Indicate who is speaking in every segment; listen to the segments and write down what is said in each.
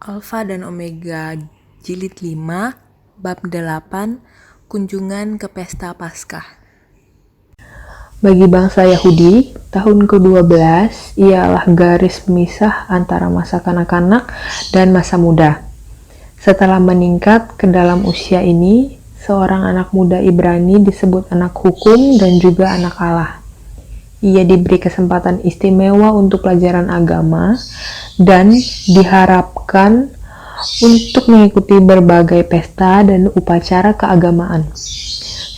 Speaker 1: Alfa dan Omega Jilid 5 Bab 8 Kunjungan ke Pesta Paskah.
Speaker 2: Bagi bangsa Yahudi, tahun ke-12 ialah garis pemisah antara masa kanak-kanak dan masa muda. Setelah meningkat ke dalam usia ini, seorang anak muda Ibrani disebut anak hukum dan juga anak Allah. Ia diberi kesempatan istimewa untuk pelajaran agama dan diharapkan untuk mengikuti berbagai pesta dan upacara keagamaan.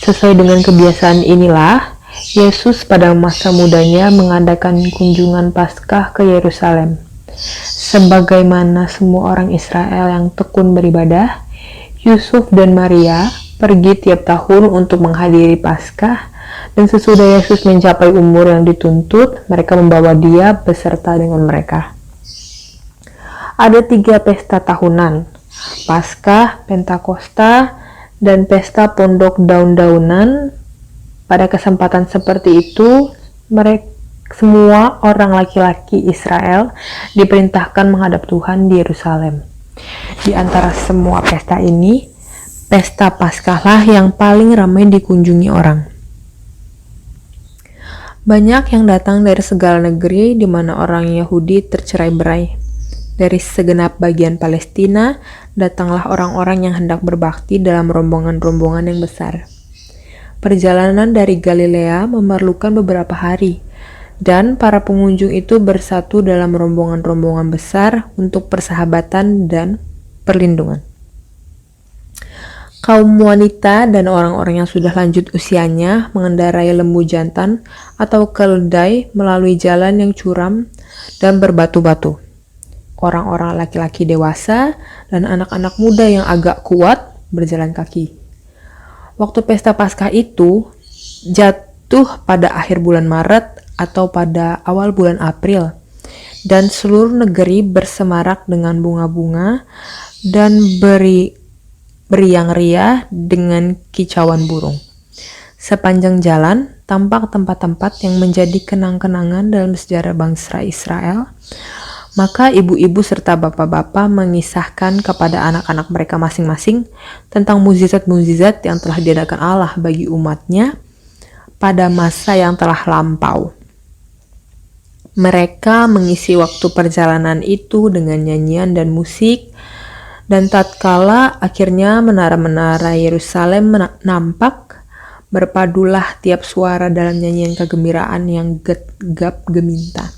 Speaker 2: Sesuai dengan kebiasaan inilah, Yesus pada masa mudanya mengadakan kunjungan Paskah ke Yerusalem. Sebagaimana semua orang Israel yang tekun beribadah, Yusuf dan Maria pergi tiap tahun untuk menghadiri Paskah, dan sesudah Yesus mencapai umur yang dituntut, mereka membawa dia beserta dengan mereka. Ada 3 pesta tahunan, Paskah, Pentakosta, dan pesta pondok daun-daunan. Pada kesempatan seperti itu, semua orang laki-laki Israel diperintahkan menghadap Tuhan di Yerusalem. Di antara semua pesta ini, pesta Paskahlah yang paling ramai dikunjungi orang. Banyak yang datang dari segala negeri di mana orang Yahudi tercerai-berai. Dari segenap bagian Palestina, datanglah orang-orang yang hendak berbakti dalam rombongan-rombongan yang besar. Perjalanan dari Galilea memerlukan beberapa hari, dan para pengunjung itu bersatu dalam rombongan-rombongan besar untuk persahabatan dan perlindungan. Kaum wanita dan orang-orang yang sudah lanjut usianya mengendarai lembu jantan atau keledai melalui jalan yang curam dan berbatu-batu. Orang-orang laki-laki dewasa dan anak-anak muda yang agak kuat berjalan kaki. Waktu pesta Paskah itu jatuh pada akhir bulan Maret atau pada awal bulan April, dan seluruh negeri bersemarak dengan bunga-bunga dan beriang-riang dengan kicauan burung. Sepanjang jalan tampak tempat-tempat yang menjadi kenang-kenangan dalam sejarah bangsa Israel. Maka ibu-ibu serta bapak-bapak mengisahkan kepada anak-anak mereka masing-masing tentang mukjizat-mukjizat yang telah diadakan Allah bagi umatnya pada masa yang telah lampau. Mereka mengisi waktu perjalanan itu dengan nyanyian dan musik, dan tatkala akhirnya menara-menara Yerusalem nampak, berpadulah tiap suara dalam nyanyian kegembiraan yang gegap geminta.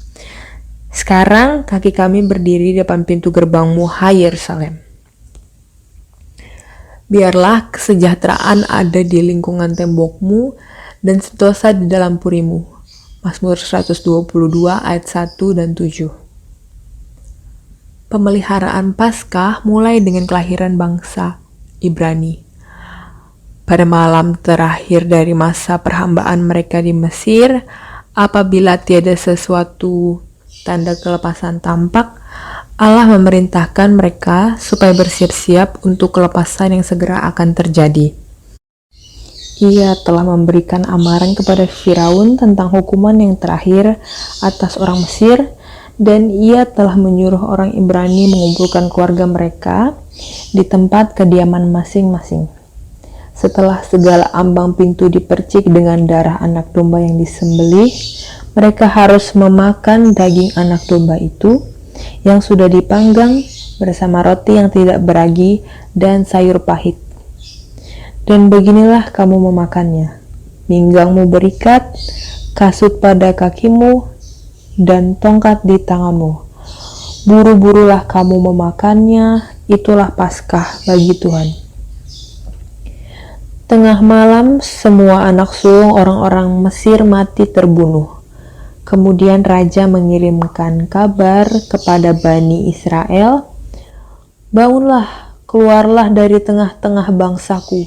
Speaker 2: Sekarang kaki kami berdiri di depan pintu gerbangmu, hai Yerusalem. Biarlah kesejahteraan ada di lingkungan tembokmu dan sentosa di dalam purimu. Mazmur 122 ayat 1 dan 7. Pemeliharaan Paskah mulai dengan kelahiran bangsa Ibrani. Pada malam terakhir dari masa perhambaan mereka di Mesir, apabila tiada sesuatu tanda kelepasan tampak, Allah memerintahkan mereka supaya bersiap-siap untuk kelepasan yang segera akan terjadi. Ia telah memberikan amaran kepada Firaun tentang hukuman yang terakhir atas orang Mesir, dan ia telah menyuruh orang Ibrani mengumpulkan keluarga mereka di tempat kediaman masing-masing. Setelah segala ambang pintu dipercik dengan darah anak domba yang disembelih, mereka harus memakan daging anak domba itu yang sudah dipanggang bersama roti yang tidak beragi dan sayur pahit. Dan beginilah kamu memakannya: pinggangmu berikat, kasut pada kakimu, dan tongkat di tanganmu. Buru-burulah kamu memakannya, itulah Paskah bagi Tuhan. Tengah malam, semua anak sulung orang-orang Mesir mati terbunuh. Kemudian raja mengirimkan kabar kepada Bani Israel, bangunlah, keluarlah dari tengah-tengah bangsaku.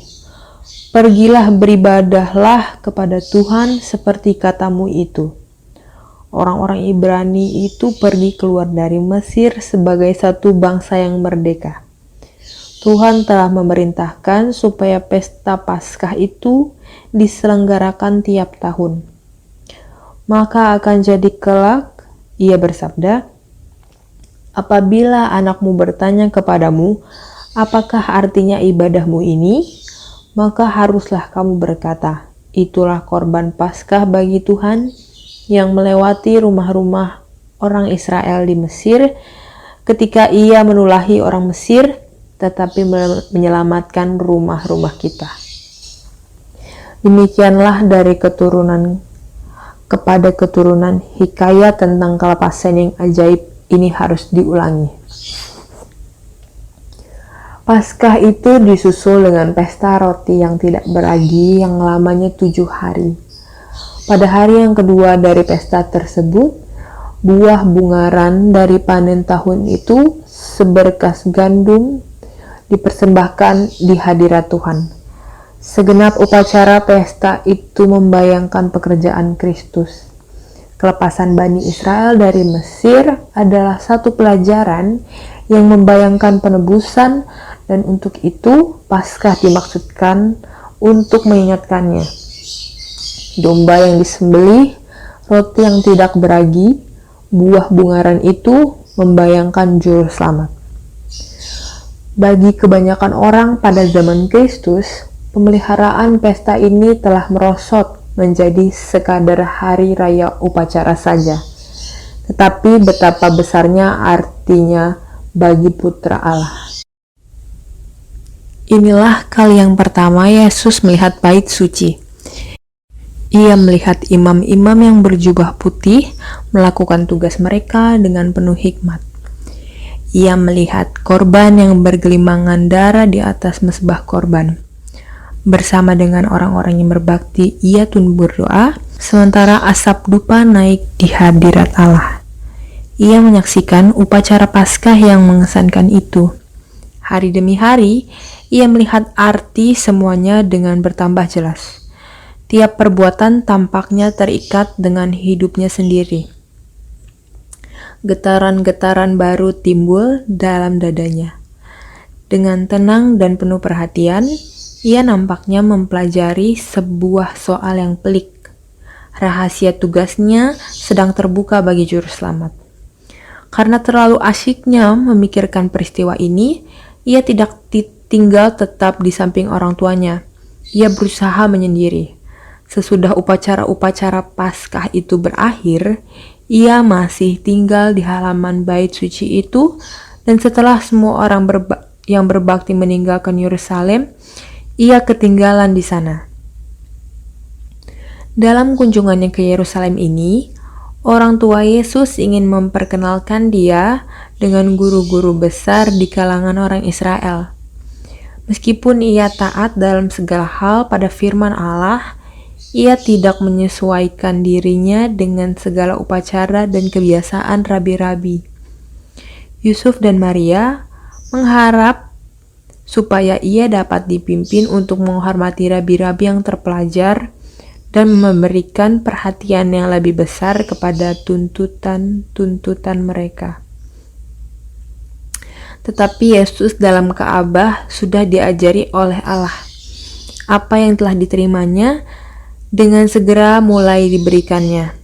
Speaker 2: Pergilah beribadahlah kepada Tuhan seperti katamu itu. Orang-orang Ibrani itu pergi keluar dari Mesir sebagai satu bangsa yang merdeka. Tuhan telah memerintahkan supaya pesta Paskah itu diselenggarakan tiap tahun. Maka akan jadi kelak, ia bersabda, Apabila anakmu bertanya kepadamu, apakah artinya ibadahmu ini? Maka haruslah kamu berkata, itulah korban Paskah bagi Tuhan yang melewati rumah-rumah orang Israel di Mesir ketika ia menulahi orang Mesir, tetapi menyelamatkan rumah-rumah kita. Demikianlah dari keturunan kepada keturunan hikayat tentang kelepasan yang ajaib ini harus diulangi. Paskah itu disusul dengan pesta roti yang tidak beragi yang lamanya 7 hari. Pada hari yang kedua dari pesta tersebut, buah bungaran dari panen tahun itu seberkas gandum dipersembahkan di hadirat Tuhan. Segenap upacara pesta itu membayangkan pekerjaan Kristus. Kelepasan Bani Israel dari Mesir adalah satu pelajaran yang membayangkan penebusan, dan untuk itu Paskah dimaksudkan untuk mengingatkannya. Domba yang disembelih, roti yang tidak beragi, buah bungaran itu membayangkan juru selamat. Bagi kebanyakan orang pada zaman Kristus, pemeliharaan pesta ini telah merosot menjadi sekadar hari raya upacara saja. Tetapi betapa besarnya artinya bagi putra Allah. Inilah kali yang pertama Yesus melihat bait suci. Ia melihat imam-imam yang berjubah putih melakukan tugas mereka dengan penuh hikmat. Ia melihat korban yang bergelimangan darah di atas mezbah korban. Bersama dengan orang-orang yang berbakti, ia tunduk berdoa, sementara asap dupa naik di hadirat Allah. Ia menyaksikan upacara Paskah yang mengesankan itu. Hari demi hari, ia melihat arti semuanya dengan bertambah jelas. Tiap perbuatan tampaknya terikat dengan hidupnya sendiri. Getaran-getaran baru timbul dalam dadanya. Dengan tenang dan penuh perhatian, ia nampaknya mempelajari sebuah soal yang pelik. Rahasia tugasnya sedang terbuka bagi juru selamat. Karena terlalu asyiknya memikirkan peristiwa ini, ia tidak tinggal tetap di samping orang tuanya. Ia berusaha menyendiri. Sesudah upacara-upacara Paskah itu berakhir, ia masih tinggal di halaman bait suci itu, dan setelah semua orang yang berbakti meninggalkan Yerusalem, ia ketinggalan di sana. Dalam kunjungannya ke Yerusalem ini, orang tua Yesus ingin memperkenalkan dia dengan guru-guru besar di kalangan orang Israel. Meskipun ia taat dalam segala hal pada firman Allah, ia tidak menyesuaikan dirinya dengan segala upacara dan kebiasaan rabi-rabi. Yusuf dan Maria mengharap supaya ia dapat dipimpin untuk menghormati rabi-rabi yang terpelajar dan memberikan perhatian yang lebih besar kepada tuntutan-tuntutan mereka. Tetapi Yesus dalam Ka'bah sudah diajari oleh Allah. Apa yang telah diterimanya dengan segera mulai diberikannya.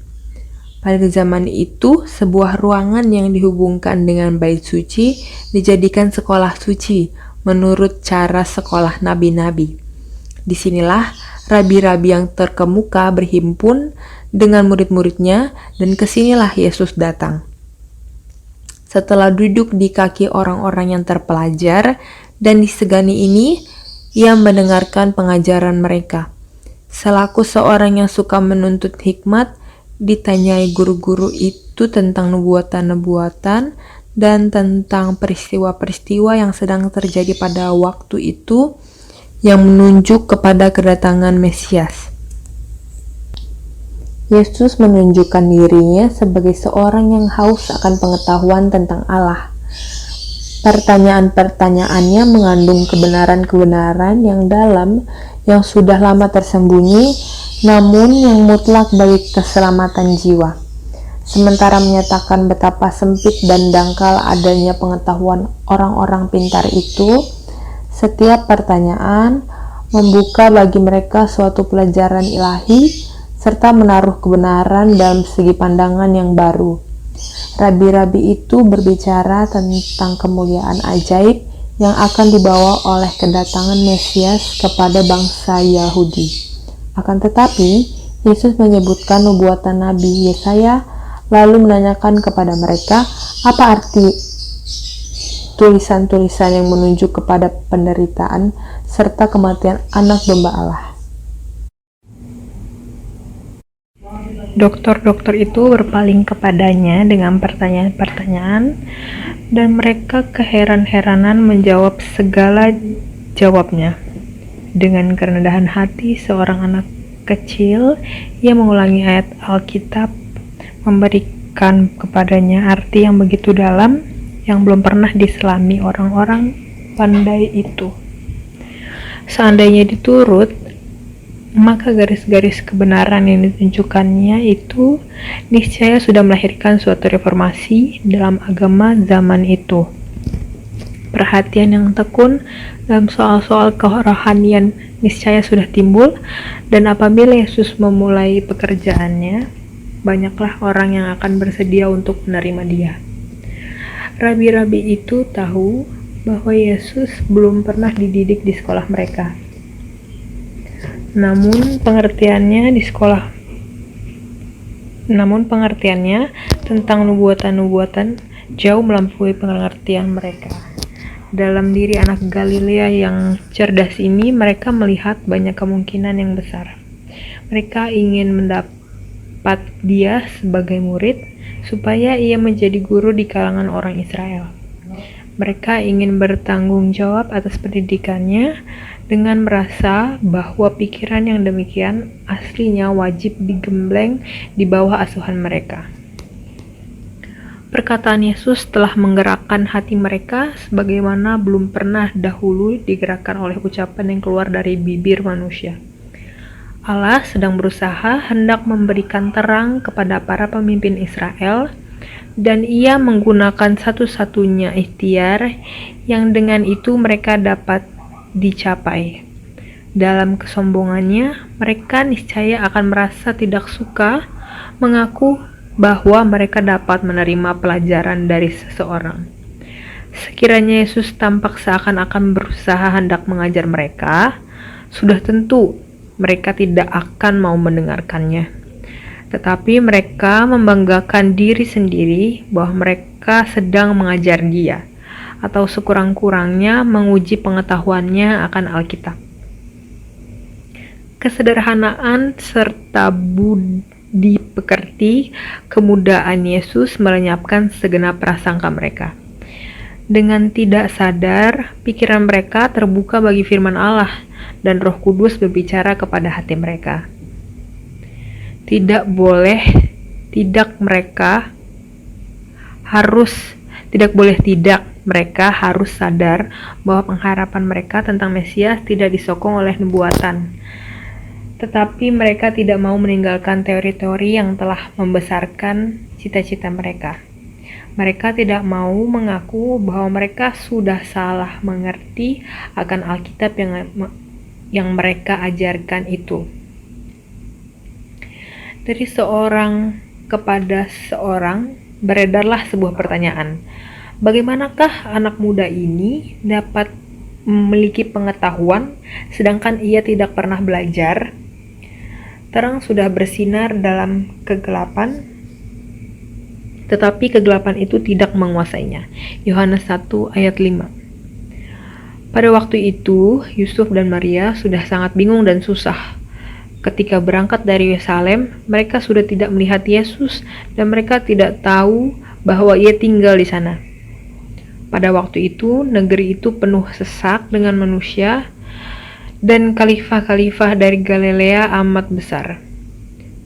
Speaker 2: Pada zaman itu, sebuah ruangan yang dihubungkan dengan bait suci dijadikan sekolah suci menurut cara sekolah nabi-nabi. Disinilah rabi-rabi yang terkemuka berhimpun dengan murid-muridnya, dan kesinilah Yesus datang. Setelah duduk di kaki orang-orang yang terpelajar dan disegani ini, ia mendengarkan pengajaran mereka. Selaku seorang yang suka menuntut hikmat, ditanyai guru-guru itu tentang nubuatan-nubuatan dan tentang peristiwa-peristiwa yang sedang terjadi pada waktu itu yang menunjuk kepada kedatangan Mesias. Yesus menunjukkan dirinya sebagai seorang yang haus akan pengetahuan tentang Allah. Pertanyaan-pertanyaannya mengandung kebenaran-kebenaran yang dalam, yang sudah lama tersembunyi, namun yang mutlak bagi keselamatan jiwa. Sementara menyatakan betapa sempit dan dangkal adanya pengetahuan orang-orang pintar itu, setiap pertanyaan membuka bagi mereka suatu pelajaran ilahi serta menaruh kebenaran dalam segi pandangan yang baru. Rabi-rabi itu berbicara tentang kemuliaan ajaib yang akan dibawa oleh kedatangan Mesias kepada bangsa Yahudi. Akan tetapi, Yesus menyebutkan nubuatan Nabi Yesaya, lalu menanyakan kepada mereka, apa arti tulisan-tulisan yang menunjuk kepada penderitaan serta kematian anak domba Allah. Dokter-dokter itu berpaling kepadanya dengan pertanyaan-pertanyaan, dan mereka keheran-heranan menjawab segala jawabnya. Dengan kerendahan hati seorang anak kecil, ia mengulangi ayat Alkitab, memberikan kepadanya arti yang begitu dalam yang belum pernah diselami orang-orang pandai itu. Seandainya diturut, maka garis-garis kebenaran yang ditunjukkannya itu niscaya sudah melahirkan suatu reformasi dalam agama zaman itu. Perhatian yang tekun dalam soal-soal kerohanian niscaya sudah timbul, dan apabila Yesus memulai pekerjaannya, banyaklah orang yang akan bersedia untuk menerima Dia. Rabi-rabi itu tahu bahwa Yesus belum pernah dididik di sekolah mereka. Namun pengertiannya tentang nubuatan-nubuatan jauh melampaui pengertian mereka. Dalam diri anak Galilea yang cerdas ini, mereka melihat banyak kemungkinan yang besar. Mereka ingin mendapat Dia sebagai murid, supaya Ia menjadi guru di kalangan orang Israel. Mereka ingin bertanggung jawab atas pendidikannya, dengan merasa bahwa pikiran yang demikian aslinya wajib digembleng di bawah asuhan mereka. Perkataan Yesus telah menggerakkan hati mereka sebagaimana belum pernah dahulu digerakkan oleh ucapan yang keluar dari bibir manusia. Allah sedang berusaha hendak memberikan terang kepada para pemimpin Israel, dan Ia menggunakan satu-satunya ikhtiar yang dengan itu mereka dapat dicapai. Dalam kesombongannya, mereka niscaya akan merasa tidak suka mengaku bahwa mereka dapat menerima pelajaran dari seseorang. Sekiranya Yesus tampak seakan-akan berusaha hendak mengajar mereka, sudah tentu mereka tidak akan mau mendengarkannya. Tetapi mereka membanggakan diri sendiri bahwa mereka sedang mengajar Dia, atau sekurang-kurangnya menguji pengetahuannya akan Alkitab. Kesederhanaan serta budi pekerti kemudaan Yesus melenyapkan segenap prasangka mereka. Dengan tidak sadar, pikiran mereka terbuka bagi firman Allah, dan Roh Kudus berbicara kepada hati mereka. Tidak mereka harus sadar bahwa pengharapan mereka tentang Mesias tidak disokong oleh nubuatan. Tetapi mereka tidak mau meninggalkan teori-teori yang telah membesarkan cita-cita mereka. Mereka tidak mau mengaku bahwa mereka sudah salah mengerti akan Alkitab yang mereka ajarkan itu. Dari seorang kepada seorang beredarlah sebuah pertanyaan. Bagaimanakah anak muda ini dapat memiliki pengetahuan sedangkan ia tidak pernah belajar? Terang sudah bersinar dalam kegelapan, tetapi kegelapan itu tidak menguasainya. Yohanes 1 ayat 5. Pada waktu itu, Yusuf dan Maria sudah sangat bingung dan susah. Ketika berangkat dari Yerusalem, mereka sudah tidak melihat Yesus dan mereka tidak tahu bahwa Ia tinggal di sana. Pada waktu itu, negeri itu penuh sesak dengan manusia, dan khalifah-khalifah dari Galilea amat besar.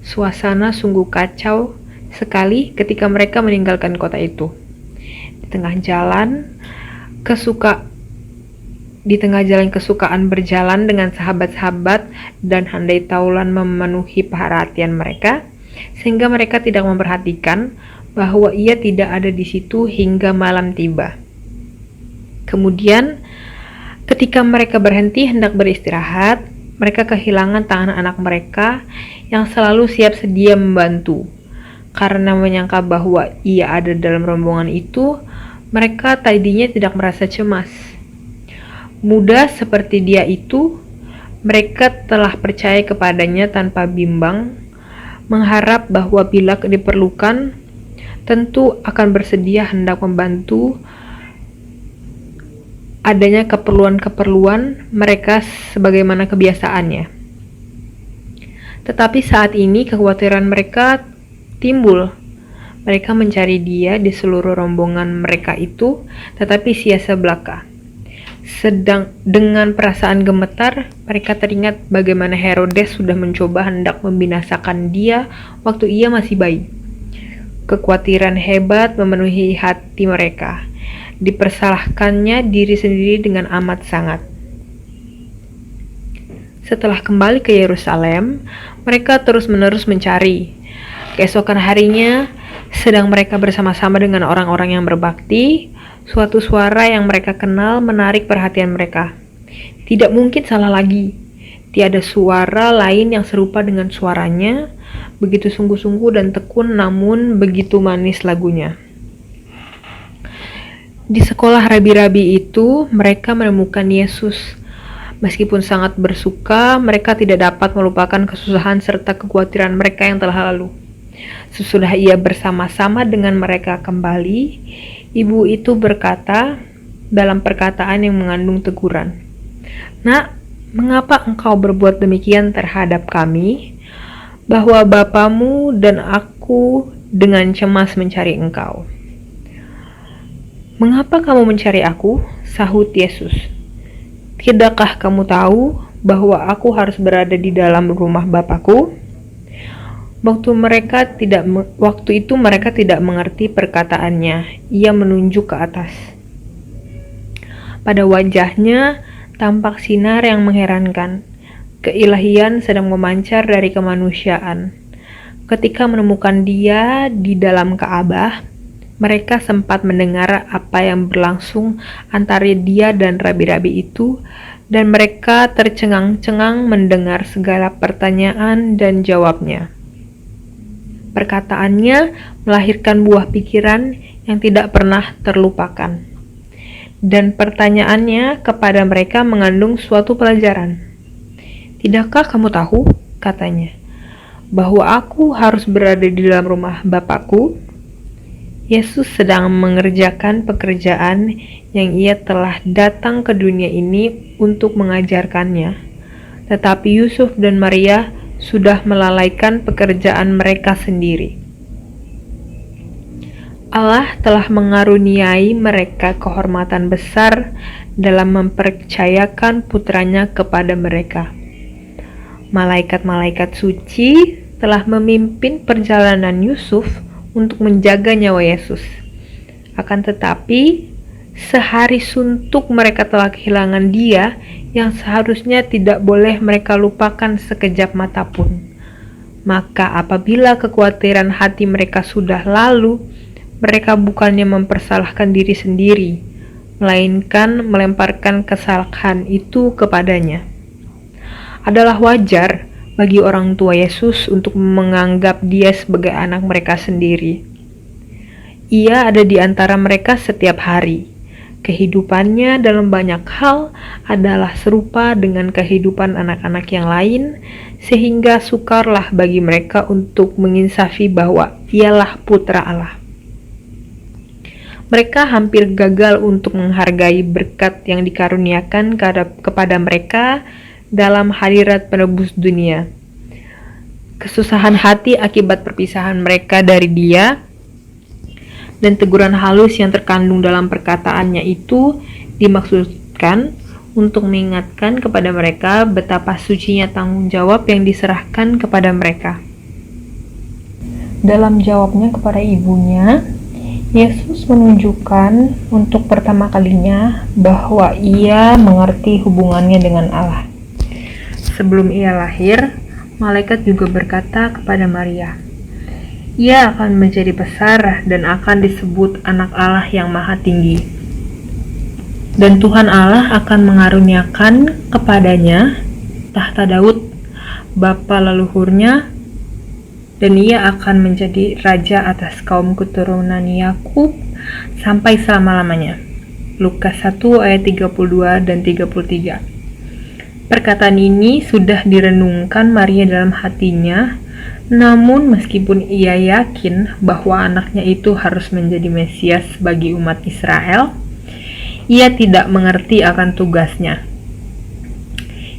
Speaker 2: Suasana sungguh kacau sekali ketika mereka meninggalkan kota itu. Di tengah jalan kesukaan berjalan dengan sahabat-sahabat dan handai taulan memenuhi perhatian mereka, sehingga mereka tidak memperhatikan bahwa Ia tidak ada di situ hingga malam tiba. Kemudian, ketika mereka berhenti hendak beristirahat, mereka kehilangan tangan anak mereka yang selalu siap sedia membantu. Karena menyangka bahwa ia ada dalam rombongan itu, mereka tadinya tidak merasa cemas. Muda seperti dia itu, mereka telah percaya kepadanya tanpa bimbang, mengharap bahwa bila diperlukan, tentu akan bersedia hendak membantu adanya keperluan-keperluan mereka sebagaimana kebiasaannya. Tetapi saat ini kekhawatiran mereka timbul. Mereka mencari dia di seluruh rombongan mereka itu, tetapi sia-sia belaka. Sedang dengan perasaan gemetar, mereka teringat bagaimana Herodes sudah mencoba hendak membinasakan dia waktu ia masih bayi. Kekhawatiran hebat memenuhi hati mereka. Dipersalahkannya diri sendiri dengan amat sangat. Setelah kembali ke Yerusalem, mereka terus-menerus mencari. Keesokan harinya, sedang mereka bersama-sama dengan orang-orang yang berbakti, suatu suara yang mereka kenal menarik perhatian mereka. Tidak mungkin salah lagi. Tiada suara lain yang serupa dengan suaranya, begitu sungguh-sungguh dan tekun namun begitu manis lagunya. Di sekolah rabi-rabi itu, mereka menemukan Yesus. Meskipun sangat bersuka, mereka tidak dapat melupakan kesusahan serta kekhawatiran mereka yang telah lalu. Sesudah ia bersama-sama dengan mereka kembali, ibu itu berkata dalam perkataan yang mengandung teguran, "Nak, mengapa engkau berbuat demikian terhadap kami? Bahwa bapamu dan aku dengan cemas mencari engkau." "Mengapa kamu mencari aku?" sahut Yesus. "Tidakkah kamu tahu bahwa aku harus berada di dalam rumah Bapakku?" Waktu itu mereka tidak mengerti perkataannya. Ia menunjuk ke atas. Pada wajahnya tampak sinar yang mengherankan. Keilahian sedang memancar dari kemanusiaan. Ketika menemukan dia di dalam Ka'bah, mereka sempat mendengar apa yang berlangsung antara dia dan rabi-rabi itu, dan mereka tercengang-cengang mendengar segala pertanyaan dan jawabnya. Perkataannya melahirkan buah pikiran yang tidak pernah terlupakan, dan pertanyaannya kepada mereka mengandung suatu pelajaran. "Tidakkah kamu tahu," katanya, "bahwa aku harus berada di dalam rumah Bapakku?" Yesus sedang mengerjakan pekerjaan yang ia telah datang ke dunia ini untuk mengajarkannya, tetapi Yusuf dan Maria sudah melalaikan pekerjaan mereka sendiri. Allah telah mengaruniai mereka kehormatan besar dalam mempercayakan putranya kepada mereka. Malaikat-malaikat suci telah memimpin perjalanan Yusuf untuk menjaga nyawa Yesus. Akan tetapi, sehari suntuk mereka telah kehilangan dia yang seharusnya tidak boleh mereka lupakan sekejap mata pun. Maka apabila kekhawatiran hati mereka sudah lalu, mereka bukannya mempersalahkan diri sendiri, melainkan melemparkan kesalahan itu kepadanya. Adalah wajar bagi orang tua Yesus untuk menganggap dia sebagai anak mereka sendiri. Ia ada di antara mereka setiap hari. Kehidupannya dalam banyak hal adalah serupa dengan kehidupan anak-anak yang lain, sehingga sukarlah bagi mereka untuk menginsafi bahwa ialah putra Allah. Mereka hampir gagal untuk menghargai berkat yang dikaruniakan kepada mereka dalam hadirat penebus dunia. Kesusahan hati akibat perpisahan mereka dari dia dan teguran halus yang terkandung dalam perkataannya itu dimaksudkan untuk mengingatkan kepada mereka betapa sucinya tanggung jawab yang diserahkan kepada mereka. Dalam jawabnya kepada ibunya, Yesus menunjukkan untuk pertama kalinya bahwa ia mengerti hubungannya dengan Allah. Sebelum ia lahir, malaikat juga berkata kepada Maria, "Ia akan menjadi besar dan akan disebut Anak Allah yang Maha Tinggi. Dan Tuhan Allah akan mengaruniakan kepadanya tahta Daud, bapa leluhurnya, dan ia akan menjadi raja atas kaum keturunan Yakub sampai selama-lamanya. Lukas 1 ayat 32 dan 33. Perkataan ini sudah direnungkan Maria dalam hatinya, namun meskipun ia yakin bahwa anaknya itu harus menjadi Mesias bagi umat Israel, ia tidak mengerti akan tugasnya.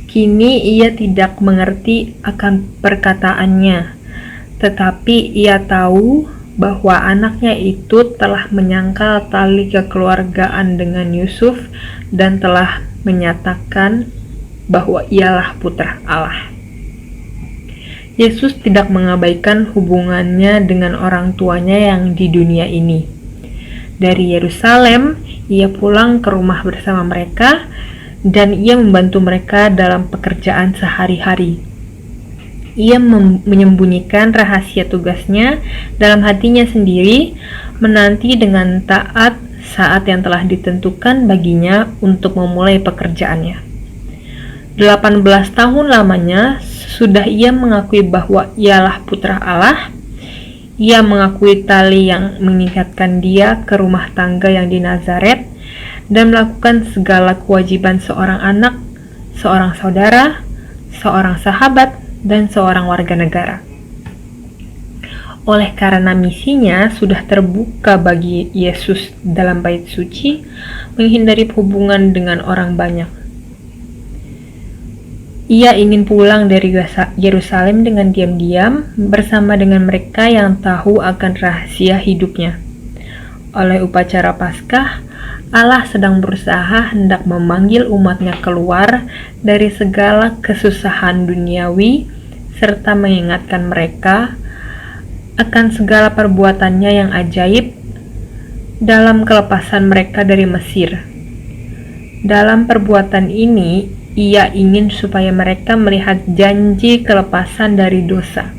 Speaker 2: Kini ia tidak mengerti akan perkataannya, tetapi ia tahu bahwa anaknya itu telah menyangkal tali kekeluargaan dengan Yusuf dan telah menyatakan bahwa ialah putra Allah. Yesus tidak mengabaikan hubungannya dengan orang tuanya yang di dunia ini. Dari Yerusalem, ia pulang ke rumah bersama mereka dan ia membantu mereka dalam pekerjaan sehari-hari. Ia menyembunyikan rahasia tugasnya dalam hatinya sendiri, menanti dengan taat saat yang telah ditentukan baginya untuk memulai pekerjaannya. 18 tahun lamanya sudah ia mengakui bahwa ialah putra Allah. Ia mengakui tali yang mengikatkan dia ke rumah tangga yang di Nazaret dan melakukan segala kewajiban seorang anak, seorang saudara, seorang sahabat, dan seorang warga negara. Oleh karena misinya sudah terbuka bagi Yesus dalam bait suci, menghindari hubungan dengan orang banyak. Ia ingin pulang dari Yerusalem dengan diam-diam bersama dengan mereka yang tahu akan rahasia hidupnya. Oleh upacara Paskah, Allah sedang berusaha hendak memanggil umatnya keluar dari segala kesusahan duniawi serta mengingatkan mereka akan segala perbuatannya yang ajaib dalam kelepasan mereka dari Mesir. Dalam perbuatan ini, ia ingin supaya mereka melihat janji kelepasan dari dosa.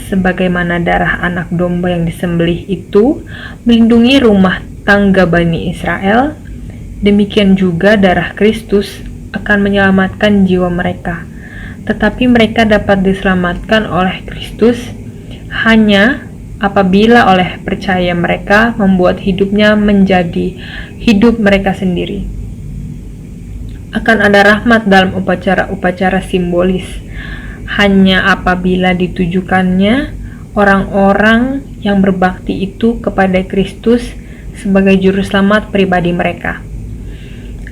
Speaker 2: Sebagaimana darah anak domba yang disembelih itu melindungi rumah tangga Bani Israel, demikian juga darah Kristus akan menyelamatkan jiwa mereka. Tetapi mereka dapat diselamatkan oleh Kristus hanya apabila oleh percaya mereka membuat hidupnya menjadi hidup mereka sendiri. Akan ada rahmat dalam upacara-upacara simbolis hanya apabila ditujukannya orang-orang yang berbakti itu kepada Kristus sebagai juru selamat pribadi mereka.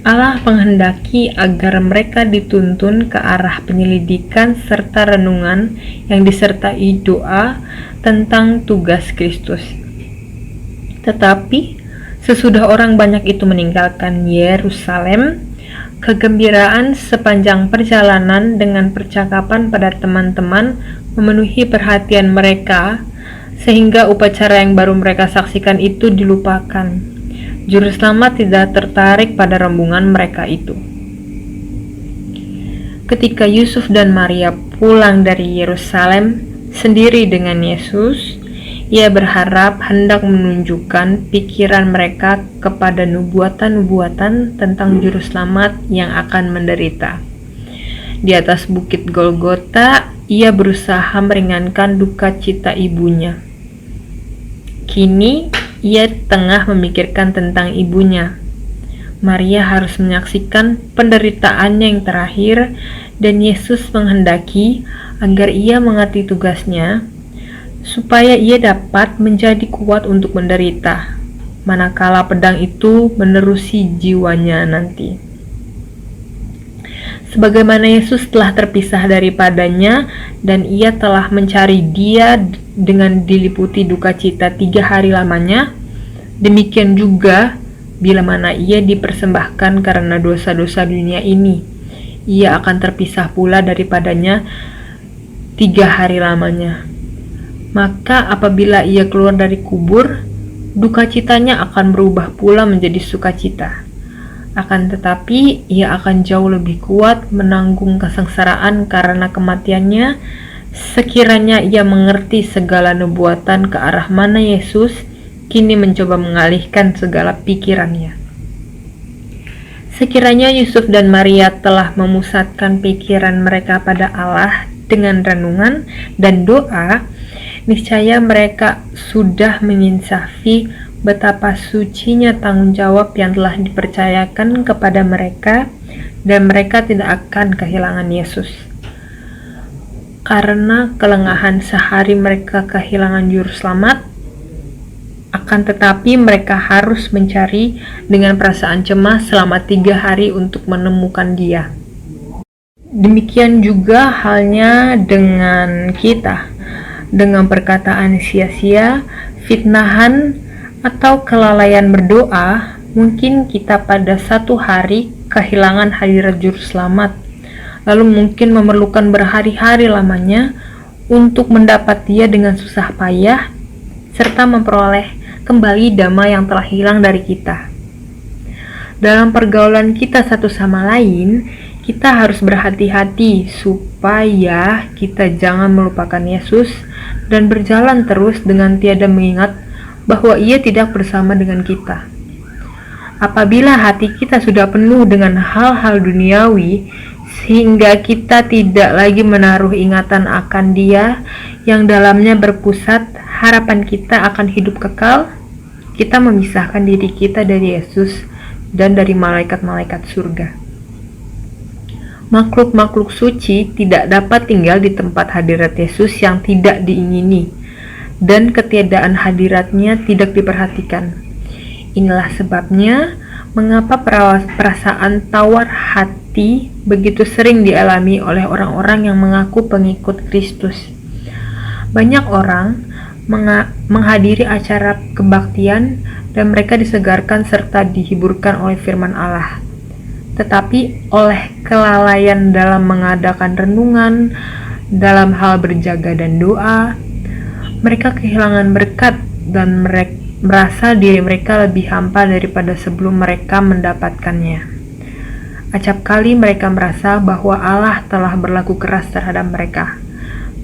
Speaker 2: Allah menghendaki agar mereka dituntun ke arah penyelidikan serta renungan yang disertai doa tentang tugas Kristus. Tetapi sesudah orang banyak itu meninggalkan Yerusalem, kegembiraan sepanjang perjalanan dengan percakapan pada teman-teman memenuhi perhatian mereka, sehingga upacara yang baru mereka saksikan itu dilupakan. Juru selamat tidak tertarik pada rombongan mereka itu. Ketika Yusuf dan Maria pulang dari Yerusalem sendiri dengan Yesus, ia berharap hendak menunjukkan pikiran mereka kepada nubuatan-nubuatan tentang juru selamat yang akan menderita. Di atas bukit Golgota, ia berusaha meringankan duka cita ibunya. Kini, ia tengah memikirkan tentang ibunya. Maria harus menyaksikan penderitaannya yang terakhir, dan Yesus menghendaki agar ia mengerti tugasnya, supaya ia dapat menjadi kuat untuk menderita, manakala pedang itu menerusi jiwanya nanti. Sebagaimana Yesus telah terpisah daripadanya dan ia telah mencari dia dengan diliputi duka cita 3 hari lamanya, demikian juga bila mana ia dipersembahkan karena dosa-dosa dunia ini, ia akan terpisah pula daripadanya 3 hari lamanya. Maka apabila ia keluar dari kubur, duka citanya akan berubah pula menjadi sukacita. Akan tetapi, ia akan jauh lebih kuat menanggung kesengsaraan karena kematiannya, sekiranya ia mengerti segala nubuatan ke arah mana Yesus kini mencoba mengalihkan segala pikirannya. Sekiranya Yusuf dan Maria telah memusatkan pikiran mereka pada Allah dengan renungan dan doa, niscaya mereka sudah menginsafi betapa sucinya tanggung jawab yang telah dipercayakan kepada mereka, dan mereka tidak akan kehilangan Yesus. Karena kelengahan sehari mereka kehilangan juru selamat, akan tetapi mereka harus mencari dengan perasaan cemas selama 3 hari untuk menemukan Dia. Demikian juga halnya dengan kita. Dengan perkataan sia-sia, fitnahan, atau kelalaian berdoa, mungkin kita pada satu hari kehilangan hadirat juru selamat, lalu mungkin memerlukan berhari-hari lamanya untuk mendapat Dia dengan susah payah, serta memperoleh kembali damai yang telah hilang dari kita. Dalam pergaulan kita satu sama lain, kita harus berhati-hati supaya kita jangan melupakan Yesus dan berjalan terus dengan tiada mengingat bahwa Ia tidak bersama dengan kita. Apabila hati kita sudah penuh dengan hal-hal duniawi, sehingga kita tidak lagi menaruh ingatan akan Dia yang dalamnya berpusat harapan kita akan hidup kekal, kita memisahkan diri kita dari Yesus dan dari malaikat-malaikat surga. Makhluk-makhluk suci tidak dapat tinggal di tempat hadirat Yesus yang tidak diingini, dan ketiadaan hadiratnya tidak diperhatikan. Inilah sebabnya mengapa perasaan tawar hati begitu sering dialami oleh orang-orang yang mengaku pengikut Kristus. Banyak orang menghadiri acara kebaktian dan mereka disegarkan serta dihiburkan oleh firman Allah. Tetapi oleh kelalaian dalam mengadakan renungan, dalam hal berjaga dan doa, mereka kehilangan berkat dan merasa diri mereka lebih hampa daripada sebelum mereka mendapatkannya. Acap kali mereka merasa bahwa Allah telah berlaku keras terhadap mereka.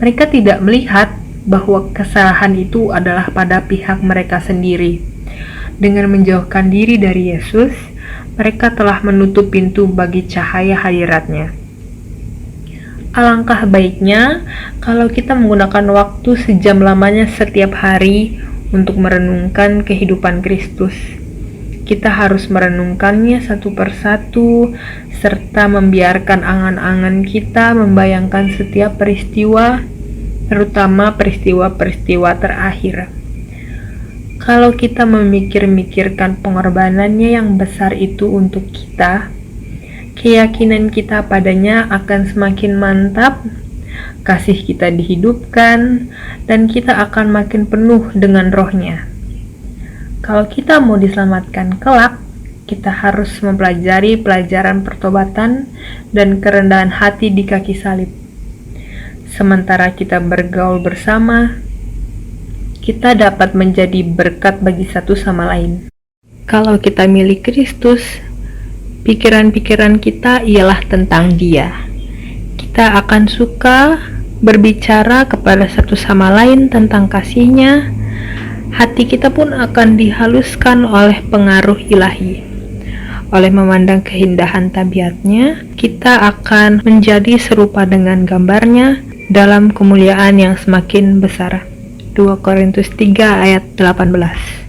Speaker 2: Mereka tidak melihat bahwa kesalahan itu adalah pada pihak mereka sendiri. Dengan menjauhkan diri dari Yesus, mereka telah menutup pintu bagi cahaya hadirat-Nya. Alangkah baiknya kalau kita menggunakan waktu sejam lamanya setiap hari untuk merenungkan kehidupan Kristus. Kita harus merenungkannya satu persatu, serta membiarkan angan-angan kita membayangkan setiap peristiwa, terutama peristiwa-peristiwa terakhir. Kalau kita memikir-mikirkan pengorbanannya yang besar itu untuk kita, keyakinan kita padanya akan semakin mantap, kasih kita dihidupkan, dan kita akan makin penuh dengan Roh-Nya. Kalau kita mau diselamatkan kelak, kita harus mempelajari pelajaran pertobatan dan kerendahan hati di kaki salib. Sementara kita bergaul bersama, kita dapat menjadi berkat bagi satu sama lain. Kalau kita milik Kristus, pikiran-pikiran kita ialah tentang Dia. Kita akan suka berbicara kepada satu sama lain tentang kasih-Nya. Hati kita pun akan dihaluskan oleh pengaruh ilahi. Oleh memandang keindahan tabiatnya, kita akan menjadi serupa dengan gambarnya dalam kemuliaan yang semakin besar. 2 Korintus 3 ayat 18.